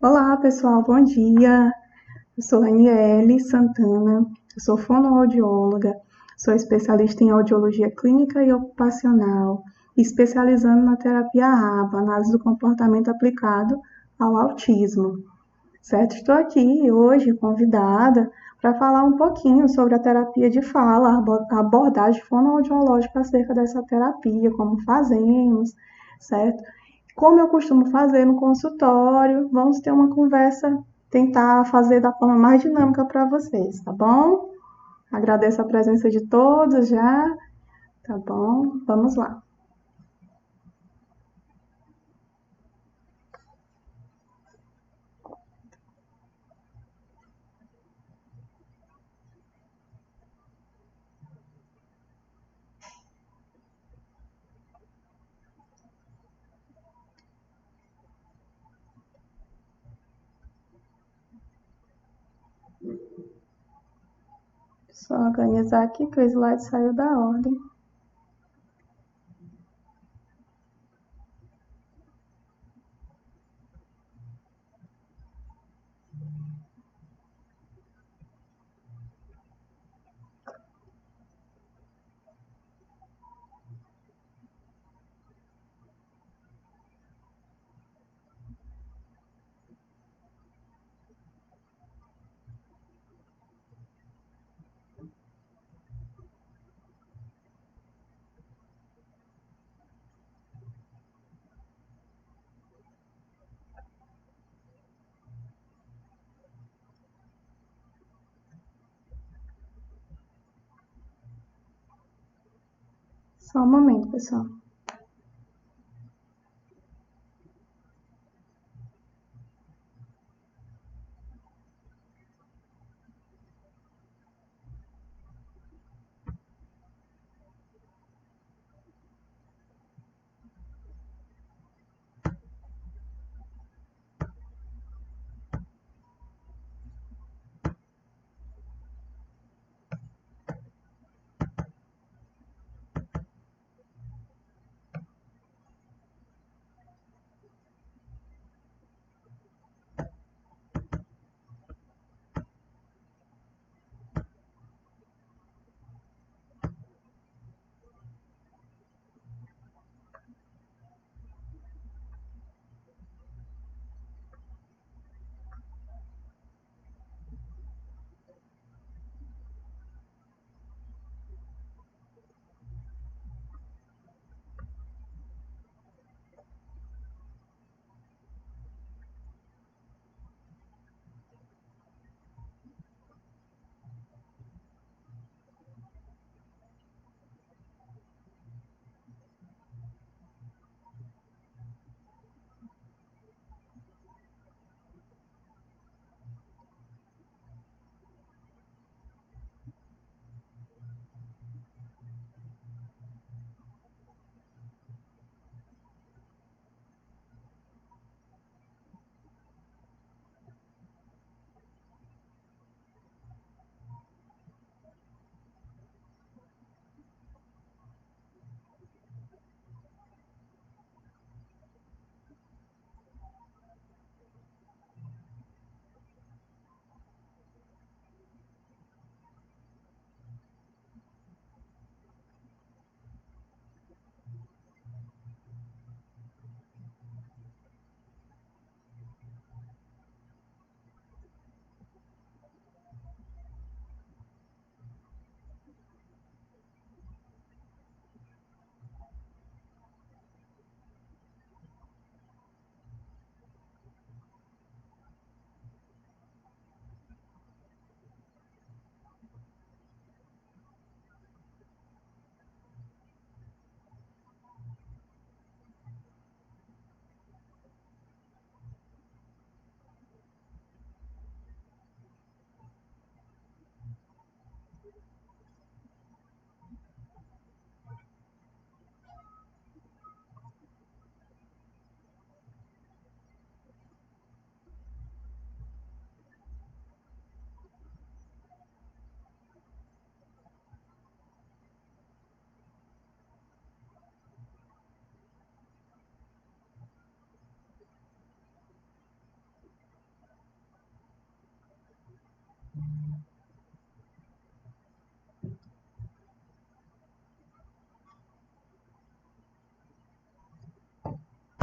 Olá, pessoal, bom dia. Eu sou Aniele Santana, eu sou fonoaudióloga, sou especialista em audiologia clínica e ocupacional, especializando na terapia ABA, análise do comportamento aplicado ao autismo. Certo? Estou aqui hoje convidada para falar um pouquinho sobre a terapia de fala, a abordagem fonoaudiológica acerca dessa terapia, como fazemos, certo? Como eu costumo fazer no consultório, vamos ter uma conversa, tentar fazer da forma mais dinâmica para vocês, tá bom? Agradeço a presença de todos já, tá bom? Vamos lá. Só organizar aqui que o slide saiu da ordem. Só um momento, pessoal.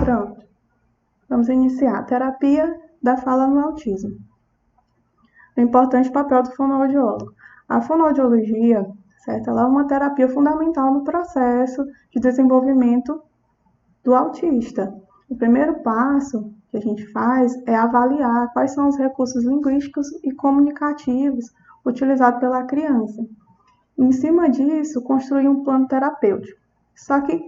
Pronto. Vamos iniciar a terapia da fala no autismo. O importante papel do fonoaudiólogo. A fonoaudiologia, certo? Ela é uma terapia fundamental no processo de desenvolvimento do autista. O primeiro passo que a gente faz é avaliar quais são os recursos linguísticos e comunicativos utilizados pela criança. Em cima disso, construir um plano terapêutico. Só que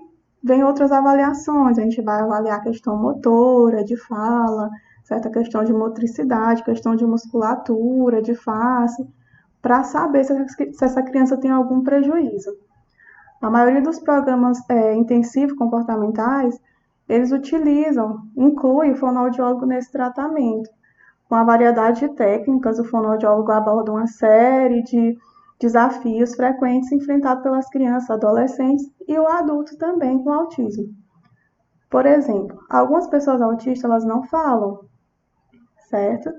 vem outras avaliações, a gente vai avaliar a questão motora, de fala, certa questão de motricidade, questão de musculatura, de face, para saber se essa criança tem algum prejuízo. A maioria dos programas intensivos comportamentais, eles incluem o fonoaudiólogo nesse tratamento. Com a variedade de técnicas, o fonoaudiólogo aborda uma série de desafios frequentes enfrentados pelas crianças, adolescentes e o adulto também com autismo. Por exemplo, algumas pessoas autistas elas não falam, certo?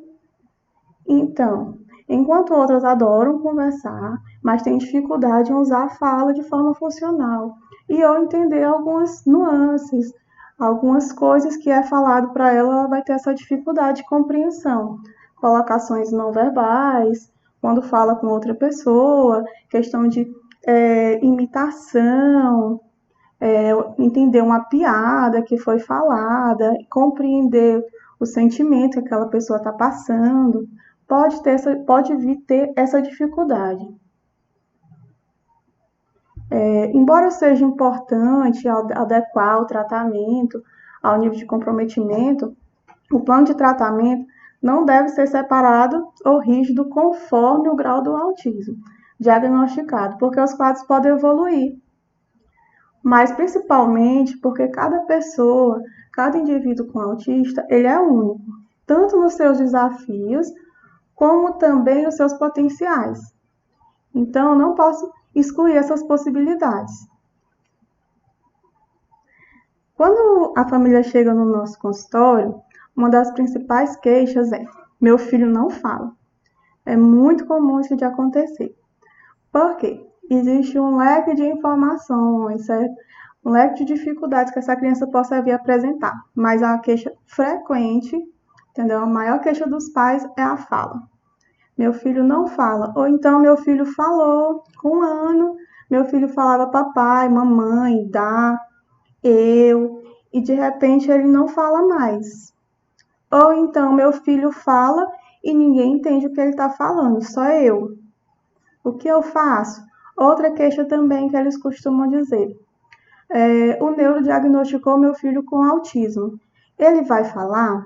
Então, enquanto outras adoram conversar, mas têm dificuldade em usar a fala de forma funcional e ou entender algumas nuances, algumas coisas que é falado para ela vai ter essa dificuldade de compreensão. Colocações não verbais, quando fala com outra pessoa, questão de imitação, entender uma piada que foi falada, compreender o sentimento que aquela pessoa está passando, pode vir ter essa dificuldade. Embora seja importante adequar o tratamento ao nível de comprometimento, o plano de tratamento não deve ser separado ou rígido conforme o grau do autismo diagnosticado, porque os quadros podem evoluir. Mas principalmente porque cada pessoa, cada indivíduo com autista, ele é único, tanto nos seus desafios, como também os seus potenciais. Então, eu não posso excluir essas possibilidades. Quando a família chega no nosso consultório, uma das principais queixas é: meu filho não fala. É muito comum isso de acontecer. Por quê? Existe um leque de informações, certo? Um leque de dificuldades que essa criança possa vir apresentar. Mas a queixa frequente, entendeu? A maior queixa dos pais é a fala. Meu filho não fala. Ou então, meu filho falou com 1 ano, meu filho falava papai, mamãe, dá, eu, e de repente ele não fala mais. Ou então, meu filho fala e ninguém entende o que ele está falando, só eu. O que eu faço? Outra queixa também que eles costumam dizer. O neuro diagnosticou meu filho com autismo. Ele vai falar?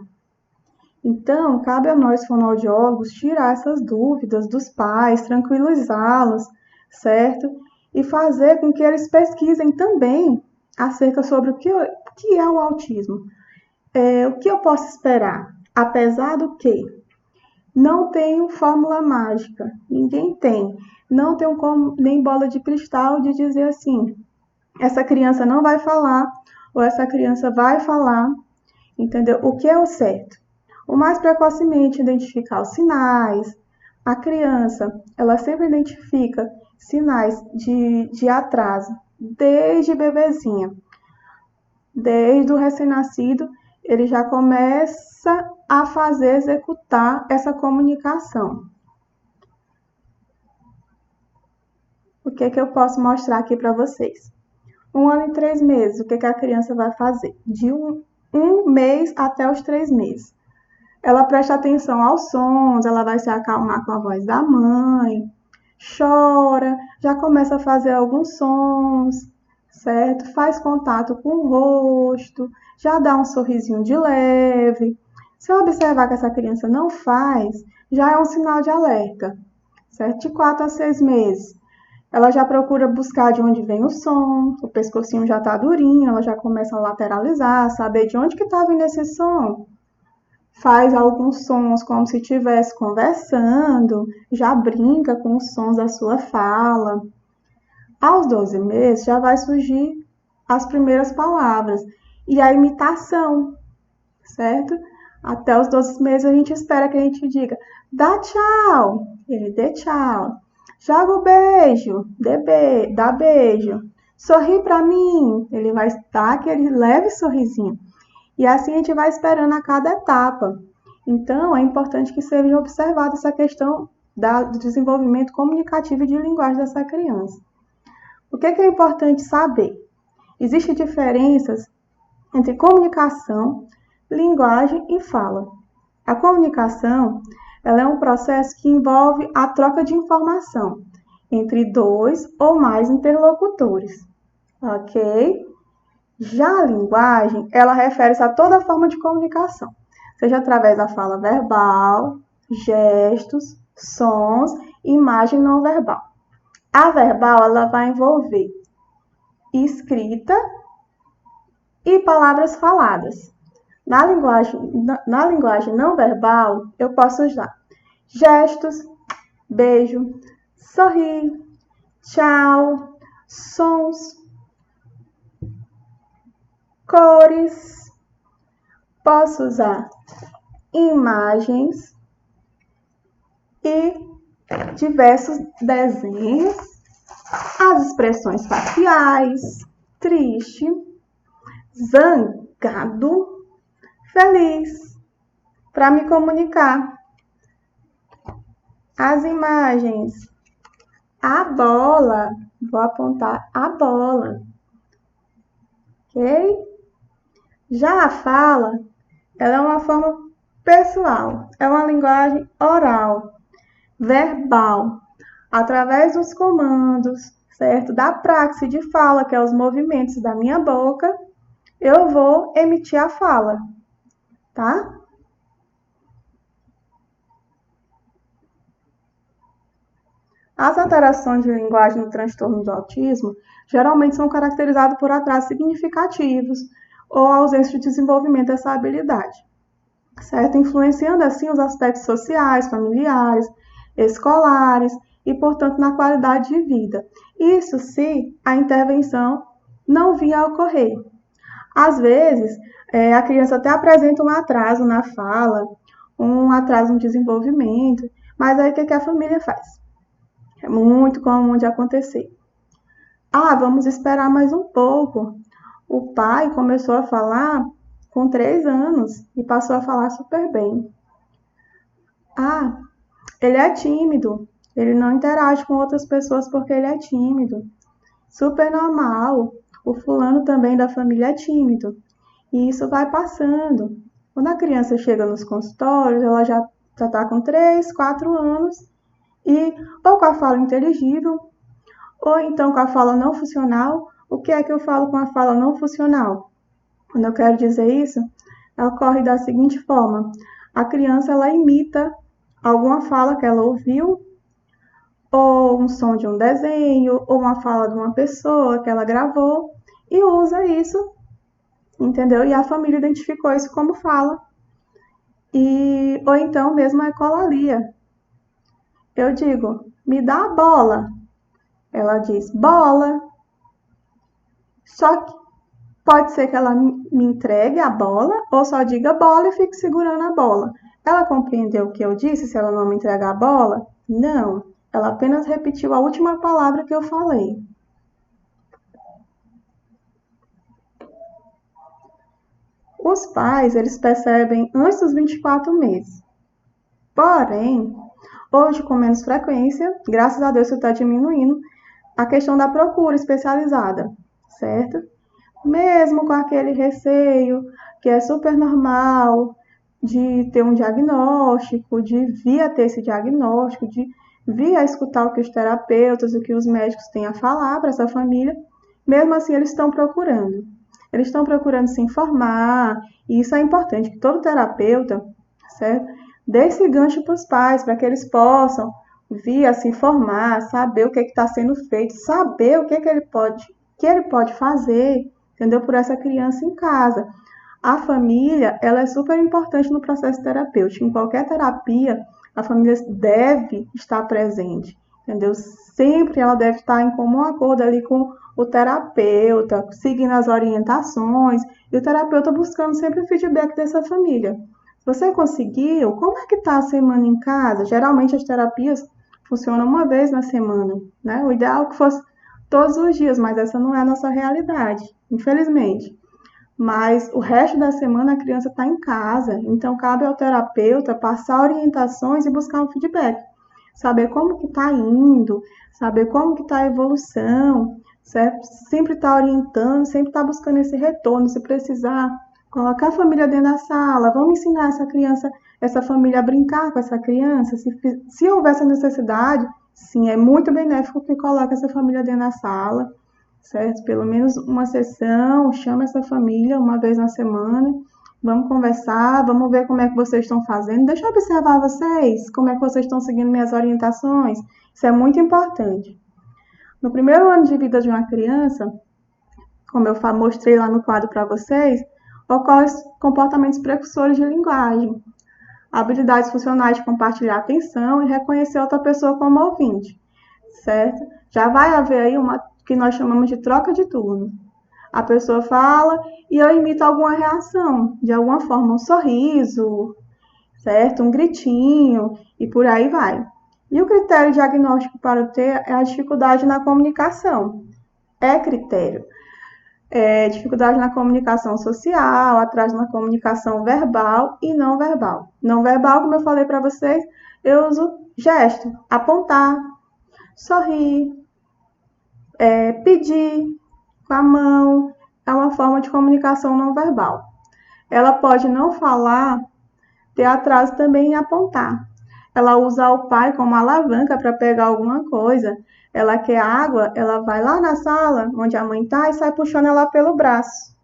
Então, cabe a nós, fonoaudiólogos, tirar essas dúvidas dos pais, tranquilizá-los, certo? E fazer com que eles pesquisem também acerca sobre o que é o autismo. O que eu posso esperar? Apesar do que não tenho fórmula mágica, ninguém tem. Não tenho nem bola de cristal de dizer assim, essa criança não vai falar, ou essa criança vai falar, entendeu? O que é o certo? O mais precocemente identificar os sinais. A criança, ela sempre identifica sinais de atraso, desde bebezinha. Desde o recém-nascido, ele já começa a executar essa comunicação. O que eu posso mostrar aqui para vocês? 1 ano e 3 meses, o que a criança vai fazer? De um mês até os 3 meses. Ela presta atenção aos sons, ela vai se acalmar com a voz da mãe, chora, já começa a fazer alguns sons, certo? Faz contato com o rosto, já dá um sorrisinho de leve. Se eu observar que essa criança não faz, já é um sinal de alerta, certo? De 4 a 6 meses. Ela já procura buscar de onde vem o som, o pescocinho já está durinho, ela já começa a lateralizar, saber de onde que está vindo esse som. Faz alguns sons como se estivesse conversando, já brinca com os sons da sua fala. Aos 12 meses já vai surgir as primeiras palavras e a imitação, certo? Até os 12 meses a gente espera que a gente diga, dá tchau, ele dê tchau. Joga o beijo, dá beijo. Sorri para mim, ele vai dar aquele leve sorrisinho. E assim a gente vai esperando a cada etapa. Então, é importante que seja observada essa questão do desenvolvimento comunicativo e de linguagem dessa criança. O que é importante saber? Existem diferenças entre comunicação, linguagem e fala. A comunicação, ela é um processo que envolve a troca de informação entre dois ou mais interlocutores, ok? Já a linguagem, ela refere-se a toda forma de comunicação, seja através da fala verbal, gestos, sons e imagem não verbal. A verbal, ela vai envolver escrita e palavras faladas. Na linguagem não verbal, eu posso usar gestos, beijo, sorrir, tchau, sons, cores. Posso usar imagens e diversos desenhos, as expressões faciais, triste, zangado, feliz, para me comunicar. As imagens, a bola, vou apontar a bola, ok? Já a fala, ela é uma forma pessoal, é uma linguagem oral, verbal, através dos comandos, certo? Da praxe de fala, que é os movimentos da minha boca, eu vou emitir a fala, tá? As alterações de linguagem no transtorno do autismo geralmente são caracterizadas por atrasos significativos ou ausência de desenvolvimento dessa habilidade, certo? Influenciando assim os aspectos sociais, familiares, escolares e, portanto, na qualidade de vida. Isso se a intervenção não vir a ocorrer. Às vezes, a criança até apresenta um atraso na fala, um atraso no desenvolvimento, mas aí o que a família faz? É muito comum de acontecer. Vamos esperar mais um pouco. O pai começou a falar com 3 anos e passou a falar super bem. Ele é tímido, ele não interage com outras pessoas porque ele é tímido. Super normal, o fulano também da família é tímido. E isso vai passando. Quando a criança chega nos consultórios, ela já está com 3, 4 anos, e ou com a fala inteligível, ou então com a fala não funcional. O que é que eu falo com a fala não funcional? Quando eu quero dizer isso, ocorre da seguinte forma: a criança ela imita alguma fala que ela ouviu, ou um som de um desenho, ou uma fala de uma pessoa que ela gravou, e usa isso, entendeu? E a família identificou isso como fala. Ou então mesmo a ecolalia. Eu digo, me dá a bola. Ela diz, bola. Só que pode ser que ela me entregue a bola, ou só diga bola e fique segurando a bola. Ela compreendeu o que eu disse se ela não me entregar a bola? Não. Ela apenas repetiu a última palavra que eu falei. Os pais, eles percebem antes dos 24 meses. Porém, hoje com menos frequência, graças a Deus isso está diminuindo, a questão da procura especializada, certo? Mesmo com aquele receio, que é super normal, de ter um diagnóstico, de vir a ter esse diagnóstico, de vir a escutar o que os terapeutas, o que os médicos têm a falar para essa família, mesmo assim eles estão procurando. Eles estão procurando se informar, e isso é importante, que todo terapeuta, certo, dê esse gancho para os pais, para que eles possam vir a se informar, saber o que está sendo feito, saber o que ele pode fazer, entendeu? Por essa criança em casa. A família, ela é super importante no processo terapêutico. Em qualquer terapia, a família deve estar presente, entendeu? Sempre ela deve estar em comum acordo ali com o terapeuta, seguindo as orientações, e o terapeuta buscando sempre o feedback dessa família. Se você conseguiu, como é que está a semana em casa? Geralmente as terapias funcionam uma vez na semana, né? O ideal é que fosse todos os dias, mas essa não é a nossa realidade, infelizmente. mas o resto da semana a criança está em casa, então cabe ao terapeuta passar orientações e buscar um feedback. Saber como que está indo, saber como que está a evolução, certo? Sempre está orientando, sempre está buscando esse retorno, se precisar, colocar a família dentro da sala, vamos ensinar essa criança, essa família a brincar com essa criança, se houver essa necessidade, sim, é muito benéfico que coloque essa família dentro da sala, certo? Pelo menos uma sessão, chama essa família uma vez na semana, vamos conversar, vamos ver como é que vocês estão fazendo, deixa eu observar vocês, como é que vocês estão seguindo minhas orientações, isso é muito importante. No primeiro ano de vida de uma criança, como eu mostrei lá no quadro para vocês, ocorrem comportamentos precursores de linguagem, habilidades funcionais de compartilhar atenção e reconhecer outra pessoa como ouvinte, certo? Já vai haver aí uma que nós chamamos de troca de turno. A pessoa fala e eu imito alguma reação, de alguma forma, um sorriso, certo? Um gritinho e por aí vai. E o critério diagnóstico para o T é a dificuldade na comunicação. É critério. Dificuldade na comunicação social, atraso na comunicação verbal e não verbal. Não verbal, como eu falei para vocês, eu uso gesto, apontar, sorrir, pedir com a mão, é uma forma de comunicação não verbal. Ela pode não falar, ter atraso também em apontar. Ela usa o pai como alavanca para pegar alguma coisa. Ela quer água, ela vai lá na sala onde a mãe está e sai puxando ela pelo braço.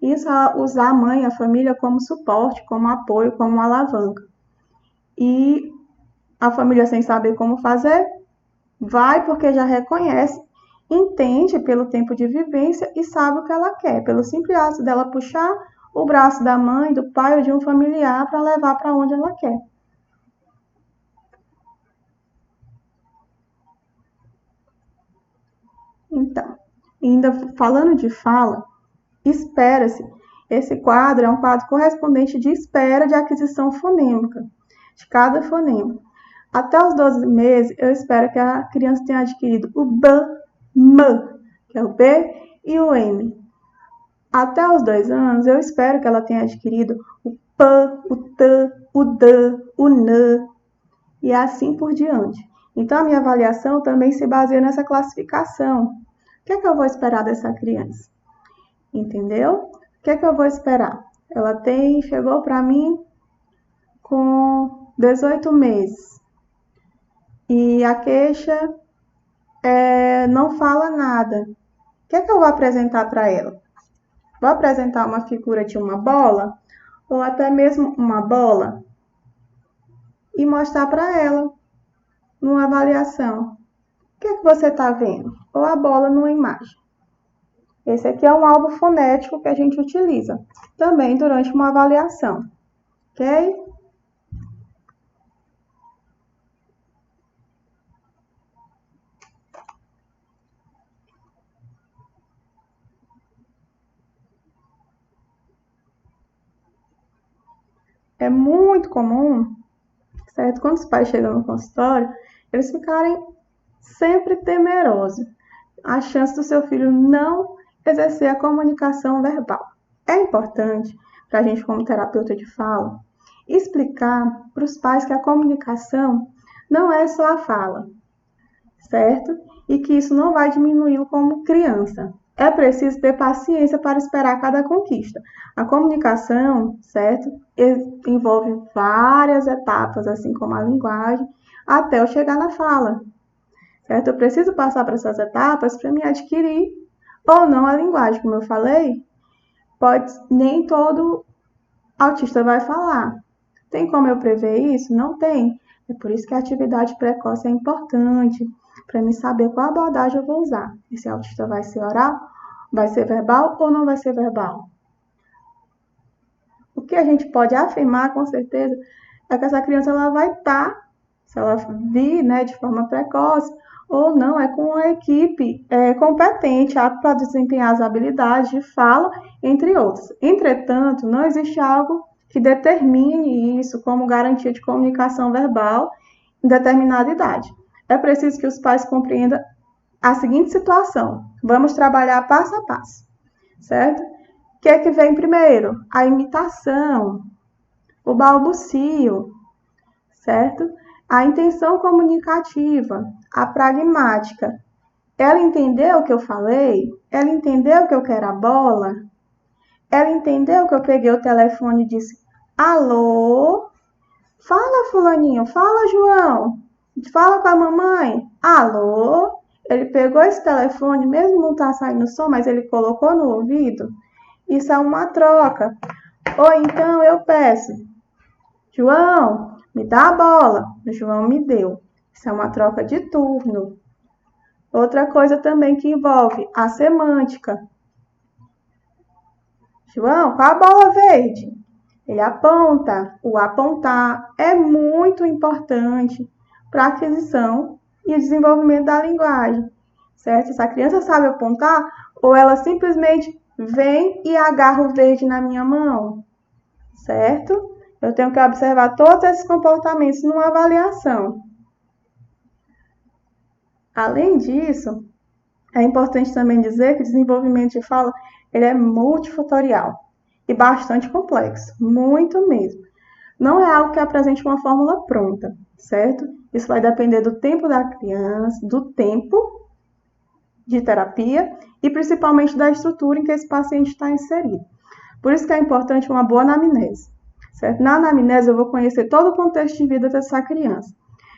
Isso é usar a mãe, a família como suporte, como apoio, como alavanca. E a família sem saber como fazer, vai porque já reconhece, entende pelo tempo de vivência e sabe o que ela quer, pelo simples ato dela puxar o braço da mãe, do pai ou de um familiar para levar para onde ela quer. Então, ainda falando de fala, espera-se. Esse quadro é um quadro correspondente de espera de aquisição fonêmica, de cada fonema. Até os 12 meses, eu espero que a criança tenha adquirido o B, M, que é o B, e o M. Até os 2 anos, eu espero que ela tenha adquirido o P, o T, o D, o N, e assim por diante. Então, a minha avaliação também se baseia nessa classificação. O que é que eu vou esperar dessa criança? Entendeu? O que é que eu vou esperar? Ela chegou para mim com 18 meses. E a queixa não fala nada. O que é que eu vou apresentar para ela? Vou apresentar uma figura de uma bola, ou até mesmo uma bola, e mostrar para ela, numa avaliação. O que é que você está vendo? Ou a bola numa imagem. Esse aqui é um álbum fonético que a gente utiliza, também durante uma avaliação. Ok? É muito comum, certo? Quando os pais chegam no consultório, eles ficarem sempre temerosos. A chance do seu filho não exercer a comunicação verbal. É importante para a gente, como terapeuta de fala, explicar para os pais que a comunicação não é só a fala, certo? E que isso não vai diminuí-lo como criança. É preciso ter paciência para esperar cada conquista. A comunicação, certo? Envolve várias etapas, assim como a linguagem, até eu chegar na fala. Certo? Eu preciso passar por essas etapas para me adquirir ou não a linguagem. Como eu falei, nem todo autista vai falar. Tem como eu prever isso? Não tem. É por isso que a atividade precoce é importante, para mim saber qual abordagem eu vou usar. Esse autista vai ser oral, vai ser verbal ou não vai ser verbal? O que a gente pode afirmar com certeza é que essa criança ela vai estar, se ela vir, né, de forma precoce, ou não, é com uma equipe competente, apta para desempenhar as habilidades de fala, entre outras. Entretanto, não existe algo que determine isso como garantia de comunicação verbal em determinada idade. É preciso que os pais compreendam a seguinte situação. Vamos trabalhar passo a passo, certo? que é que vem primeiro? A imitação, o balbucio, certo? A intenção comunicativa, a pragmática. Ela entendeu o que eu falei? Ela entendeu que eu quero a bola? Ela entendeu que eu peguei o telefone e disse: alô? Fala, fulaninho, fala, João. Fala com a mamãe. Alô? Ele pegou esse telefone, mesmo não tá saindo som, mas ele colocou no ouvido. Isso é uma troca. Ou então eu peço: João, me dá a bola. O João me deu. Isso é uma troca de turno. Outra coisa também que envolve a semântica. João, qual a bola verde? Ele aponta. O apontar é muito importante para a aquisição e o desenvolvimento da linguagem, certo? Se a criança sabe apontar, ou ela simplesmente vem e agarra o verde na minha mão, certo? Eu tenho que observar todos esses comportamentos numa avaliação. Além disso, é importante também dizer que o desenvolvimento de fala ele é multifatorial e bastante complexo, muito mesmo. Não é algo que apresente uma fórmula pronta, certo? Isso vai depender do tempo da criança, do tempo de terapia e principalmente da estrutura em que esse paciente está inserido. Por isso que é importante uma boa anamnese, certo? Na anamnese eu vou conhecer todo o contexto de vida dessa criança.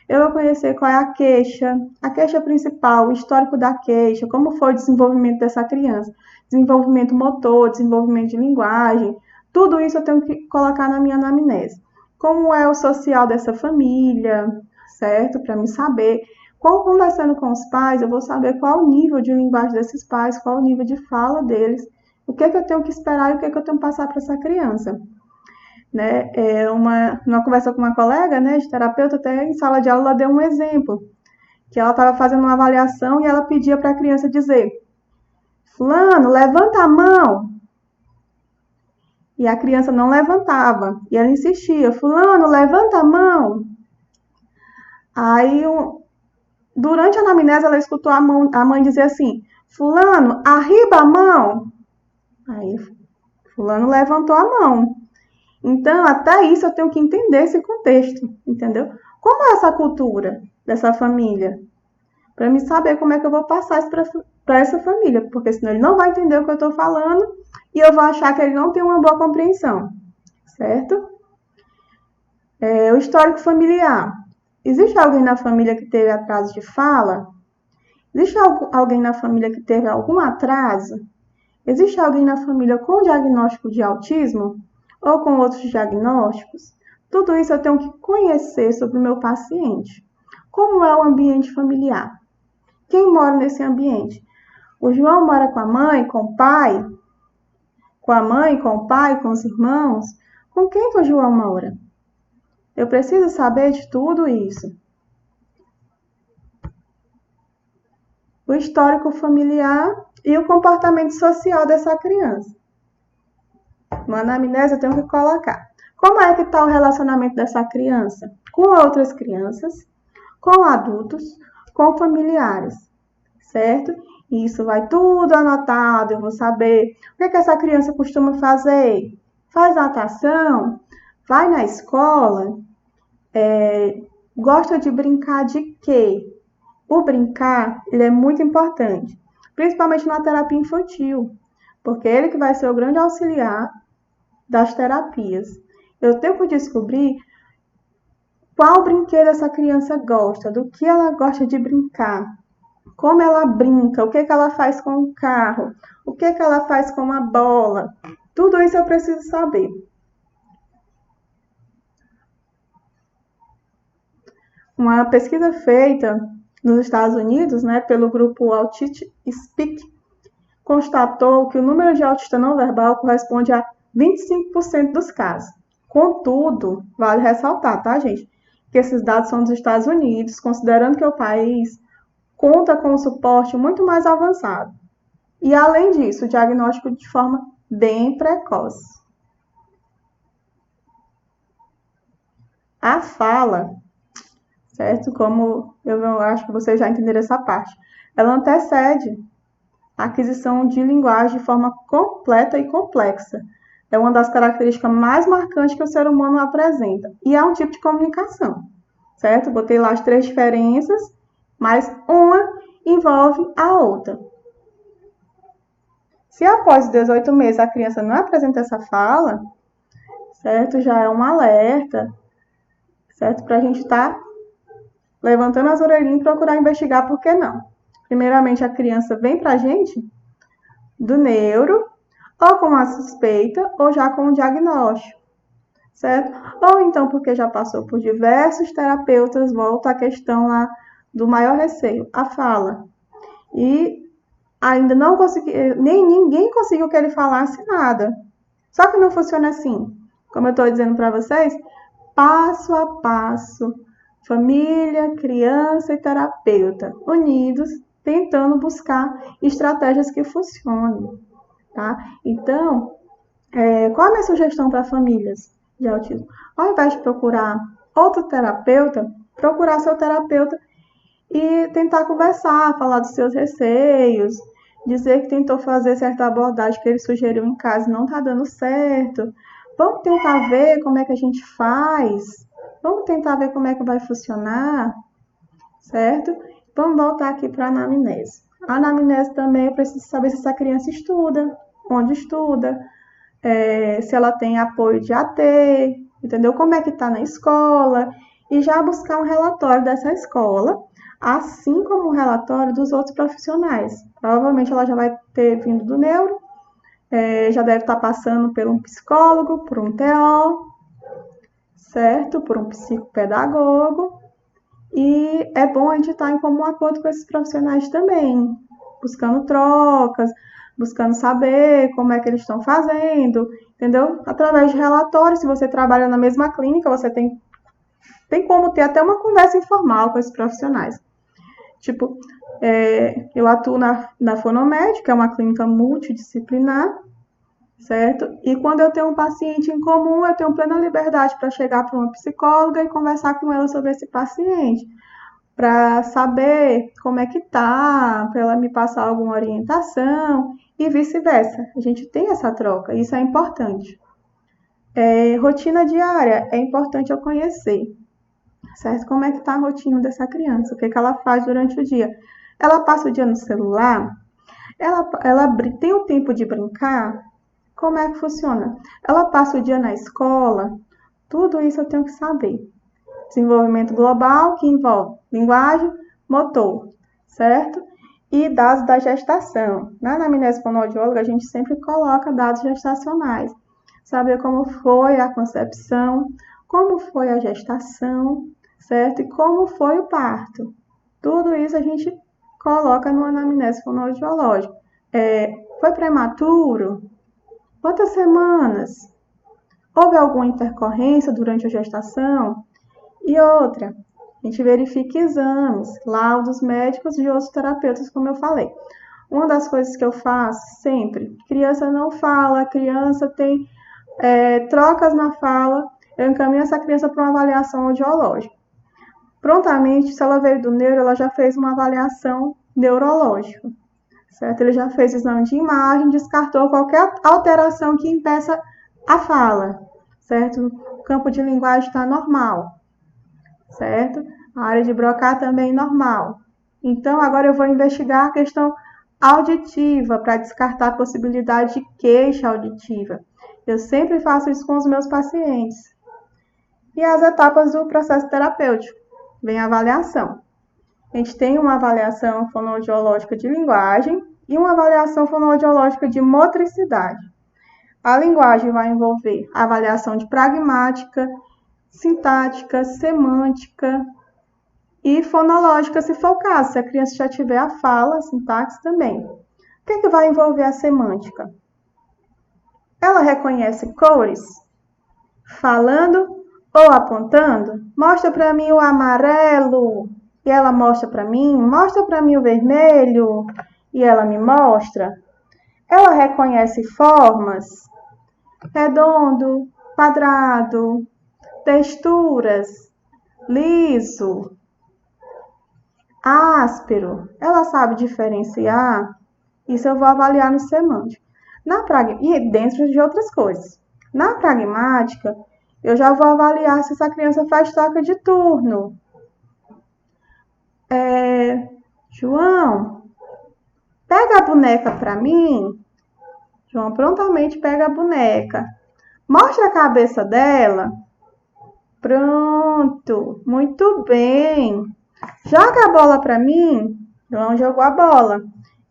Eu vou conhecer qual é a queixa principal, o histórico da queixa, como foi o desenvolvimento dessa criança, desenvolvimento motor, desenvolvimento de linguagem, tudo isso eu tenho que colocar na minha anamnese. Como é o social dessa família, certo? Para me saber. Conversando com os pais, eu vou saber qual o nível de linguagem desses pais, qual o nível de fala deles, o que é que eu tenho que esperar e o que é que eu tenho que passar para essa criança. Né? Numa conversa com uma colega, né, de terapeuta, até em sala de aula, ela deu um exemplo, que ela estava fazendo uma avaliação e ela pedia para a criança dizer: fulano, levanta a mão. E a criança não levantava. E ela insistia: fulano, levanta a mão. Aí, durante a anamnese, ela escutou a mãe dizer assim: fulano, arriba a mão. Aí, fulano levantou a mão. Então, até isso eu tenho que entender esse contexto, entendeu? Como é essa cultura dessa família? Para me saber como é que eu vou passar isso para essa família, porque senão ele não vai entender o que eu estou falando e eu vou achar que ele não tem uma boa compreensão, certo? O histórico familiar. Existe alguém na família que teve atraso de fala? Existe alguém na família que teve algum atraso? Existe alguém na família com diagnóstico de autismo? Ou com outros diagnósticos? Tudo isso eu tenho que conhecer sobre o meu paciente. Como é o ambiente familiar? Quem mora nesse ambiente? O João mora com a mãe, com o pai? Com a mãe, com o pai, com os irmãos? Com quem que o João mora? Eu preciso saber de tudo isso. O histórico familiar e o comportamento social dessa criança. Na anamnese eu tenho que colocar como é que está o relacionamento dessa criança com outras crianças, com adultos, com familiares, certo? E isso vai tudo anotado, eu vou saber o que essa criança costuma fazer. Faz natação, vai na escola, gosta de brincar de quê? O brincar, ele é muito importante, principalmente na terapia infantil, porque ele que vai ser o grande auxiliar das terapias. Eu tenho que descobrir qual brinquedo essa criança gosta, do que ela gosta de brincar, como ela brinca, o que ela faz com o carro, o que ela faz com a bola. Tudo isso eu preciso saber. Uma pesquisa feita nos Estados Unidos, né, pelo grupo Autistic Speak, constatou que o número de autista não verbal corresponde a 25% dos casos. Contudo, vale ressaltar, tá, gente, que esses dados são dos Estados Unidos, considerando que o país conta com um suporte muito mais avançado. E, além disso, o diagnóstico de forma bem precoce. A fala, certo? Como eu acho que vocês já entenderam essa parte, ela antecede a aquisição de linguagem de forma completa e complexa. É uma das características mais marcantes que o ser humano apresenta. E é um tipo de comunicação, certo? Botei lá as 3 diferenças, mas uma envolve a outra. Se após 18 meses a criança não apresenta essa fala, certo? Já é um alerta, certo? Para a gente estar levantando as orelhinhas e procurar investigar por que não. Primeiramente, a criança vem para a gente do neuro, ou com a suspeita, ou já com o diagnóstico, certo? Ou então porque já passou por diversos terapeutas, volta à questão lá do maior receio, a fala. E ainda não consegui, nem ninguém conseguiu que ele falasse nada. Só que não funciona assim. Como eu estou dizendo para vocês, passo a passo, família, criança e terapeuta unidos, tentando buscar estratégias que funcionem, tá? Então, qual a minha sugestão para famílias de autismo? Ao invés de procurar outro terapeuta, procurar seu terapeuta e tentar conversar, falar dos seus receios, dizer que tentou fazer certa abordagem que ele sugeriu em casa e não está dando certo. Vamos tentar ver como é que a gente faz. Vamos tentar ver como é que vai funcionar, certo? Vamos voltar aqui para a anamnese. A anamnese também eu preciso saber se essa criança estuda, onde estuda, se ela tem apoio de AT, entendeu? Como é que está na escola, e já buscar um relatório dessa escola, assim como um relatório dos outros profissionais. Provavelmente ela já vai ter vindo do neuro, já deve estar passando por um psicólogo, por um TO, certo? Por um psicopedagogo. E é bom a gente estar em comum acordo com esses profissionais também, buscando trocas, buscando saber como é que eles estão fazendo, entendeu? Através de relatórios, se você trabalha na mesma clínica, você tem como ter até uma conversa informal com esses profissionais. Tipo, eu atuo na Fonomed, que é uma clínica multidisciplinar, certo? E quando eu tenho um paciente em comum, eu tenho plena liberdade para chegar para uma psicóloga e conversar com ela sobre esse paciente, para saber como é que tá, para ela me passar alguma orientação e vice-versa. A gente tem essa troca, isso é importante. Rotina diária, é importante eu conhecer, certo? Como é que tá a rotina dessa criança, o que ela faz durante o dia. Ela passa o dia no celular? Ela tem o tempo de brincar? Como é que funciona? Ela passa o dia na escola? Tudo isso eu tenho que saber. Desenvolvimento global, que envolve linguagem, motor, certo? E dados da gestação. Na anamnese fonoaudióloga, a gente sempre coloca dados gestacionais. Saber como foi a concepção, como foi a gestação, certo? E como foi o parto. Tudo isso a gente coloca no anamnese fonoaudiológica. Foi prematuro? Quantas semanas? Houve alguma intercorrência durante a gestação? E outra, a gente verifica exames, laudos médicos de outros terapeutas, como eu falei. Uma das coisas que eu faço sempre, criança não fala, criança tem trocas na fala, eu encaminho essa criança para uma avaliação audiológica. Prontamente, se ela veio do neuro, ela já fez uma avaliação neurológica, certo? Ele já fez exame de imagem, descartou qualquer alteração que impeça a fala, certo? O campo de linguagem está normal, certo? A área de Broca também normal. Então, agora eu vou investigar a questão auditiva para descartar a possibilidade de queixa auditiva. Eu sempre faço isso com os meus pacientes. E as etapas do processo terapêutico. Vem a avaliação. A gente tem uma avaliação fonoaudiológica de linguagem e uma avaliação fonoaudiológica de motricidade. A linguagem vai envolver a avaliação de pragmática, sintática, semântica e fonológica, se for o caso, se a criança já tiver a fala, a sintaxe também. O que vai envolver a semântica? Ela reconhece cores? Falando ou apontando? Mostra para mim o amarelo e ela mostra para mim. Mostra para mim o vermelho e ela me mostra. Ela reconhece formas? Redondo, quadrado, texturas, liso, áspero. Ela sabe diferenciar? Isso eu vou avaliar no semântico. E dentro de outras coisas. Na pragmática, eu já vou avaliar se essa criança faz troca de turno. João, pega a boneca para mim. João prontamente pega a boneca. Mostra a cabeça dela. Pronto, muito bem. Joga a bola para mim. João jogou a bola.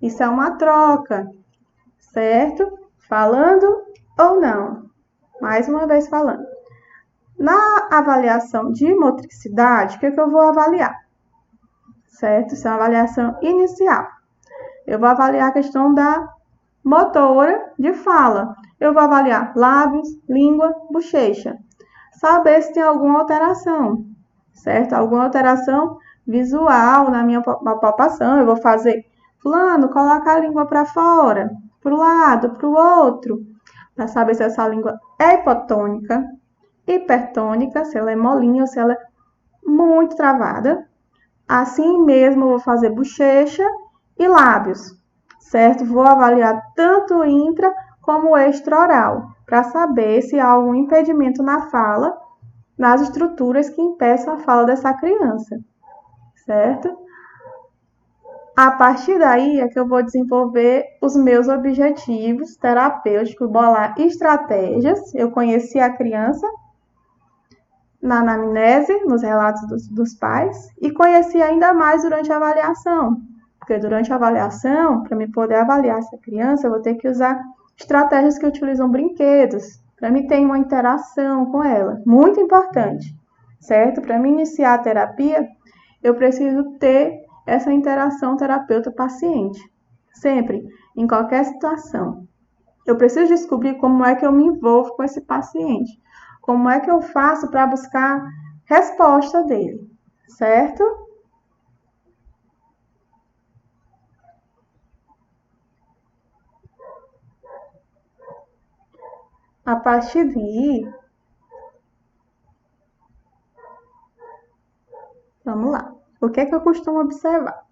Isso é uma troca, certo? Falando ou não? Mais uma vez falando. Na avaliação de motricidade, o que eu vou avaliar? Certo? Isso é uma avaliação inicial. Eu vou avaliar a questão da motora de fala. Eu vou avaliar lábios, língua, bochecha. Saber se tem alguma alteração, certo? Alguma alteração visual na minha palpação. Eu vou fazer, fulano, coloca a língua para fora, para o lado, para o outro, para saber se essa língua é hipotônica, hipertônica, se ela é molinha ou se ela é muito travada. Assim mesmo, eu vou fazer bochecha e lábios, certo? Vou avaliar tanto o intra como o extraoral, para saber se há algum impedimento na fala, nas estruturas que impeçam a fala dessa criança, certo? A partir daí é que eu vou desenvolver os meus objetivos terapêuticos, bolar estratégias. Eu conheci a criança na anamnese, nos relatos dos pais, e conheci ainda mais durante a avaliação. Porque durante a avaliação, para me poder avaliar essa criança, eu vou ter que usar estratégias que utilizam brinquedos, para mim ter uma interação com ela. Muito importante, certo? Para mim iniciar a terapia, eu preciso ter essa interação terapeuta-paciente. Sempre, em qualquer situação. Eu preciso descobrir como é que eu me envolvo com esse paciente. Como é que eu faço para buscar resposta dele, certo? A partir daí, vamos lá. O que é que eu costumo observar?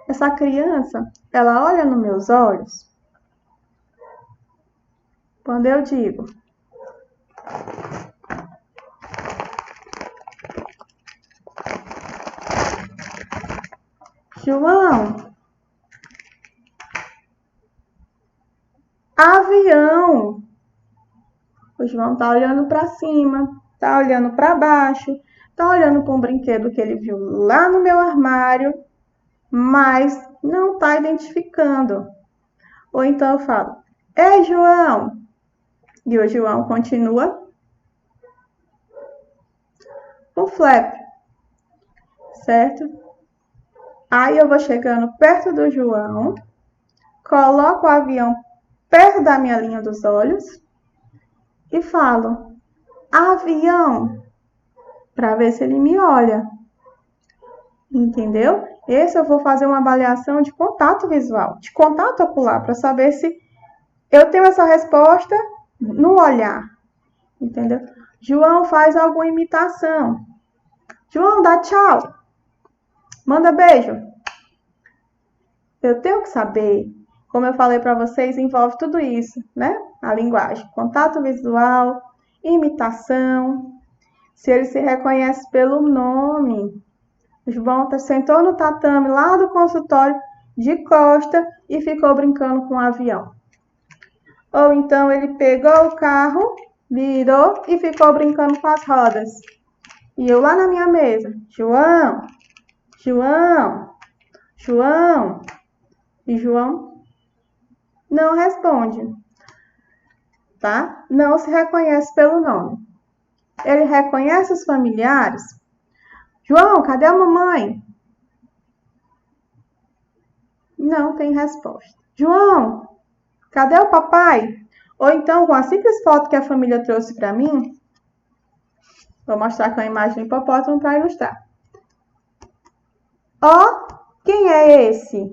Essa criança, ela olha nos meus olhos quando eu digo: João, avião. O João tá olhando para cima, tá olhando para baixo, tá olhando para um brinquedo que ele viu lá no meu armário, mas não tá identificando. Ou então eu falo: Ei, João! E o João continua o flap, certo? Aí eu vou chegando perto do João, coloco o avião perto da minha linha dos olhos e falo: avião, para ver se ele me olha. Entendeu? Esse eu vou fazer uma avaliação de contato visual, de contato ocular, para saber se eu tenho essa resposta no olhar. Entendeu? João faz alguma imitação. João, dá tchau. Manda beijo. Eu tenho que saber, como eu falei para vocês, envolve tudo isso, né? A linguagem, contato visual, imitação, se ele se reconhece pelo nome. O João sentou no tatame lá do consultório de costa e ficou brincando com o avião. Ou então ele pegou o carro, virou e ficou brincando com as rodas. E eu lá na minha mesa: João, João, João. E João não responde, tá? Não se reconhece pelo nome. Ele reconhece os familiares. João, cadê a mamãe? Não tem resposta. João, cadê o papai? Ou então, com a simples foto que a família trouxe para mim, vou mostrar com a imagem do hipopótamo para ilustrar. Ó, quem é esse?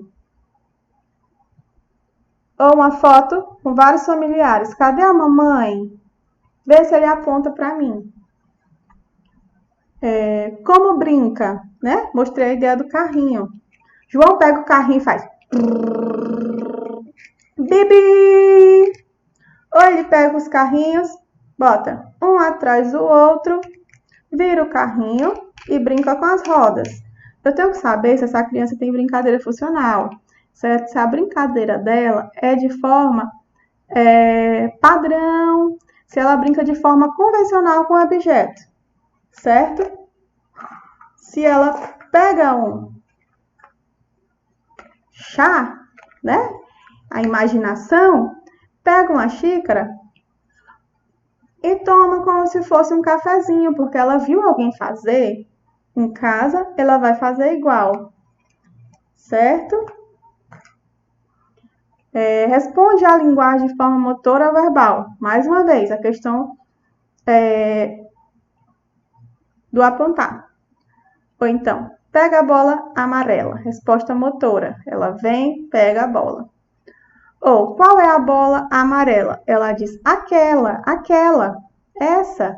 Ou uma foto com vários familiares. Cadê a mamãe? Vê se ele aponta para mim. Como brinca, né? Mostrei a ideia do carrinho. João pega o carrinho e faz. Bibi! Ou ele pega os carrinhos, bota um atrás do outro, vira o carrinho e brinca com as rodas. Eu tenho que saber se essa criança tem brincadeira funcional, se a brincadeira dela é de forma padrão, se ela brinca de forma convencional com o objeto, certo? Se ela pega um chá, né? A imaginação, pega uma xícara e toma como se fosse um cafezinho, porque ela viu alguém fazer em casa, ela vai fazer igual, certo? Responde à linguagem de forma motora ou verbal. Mais uma vez, a questão do apontar. Ou então, pega a bola amarela. Resposta motora. Ela vem, pega a bola. Ou, qual é a bola amarela? Ela diz, aquela, essa.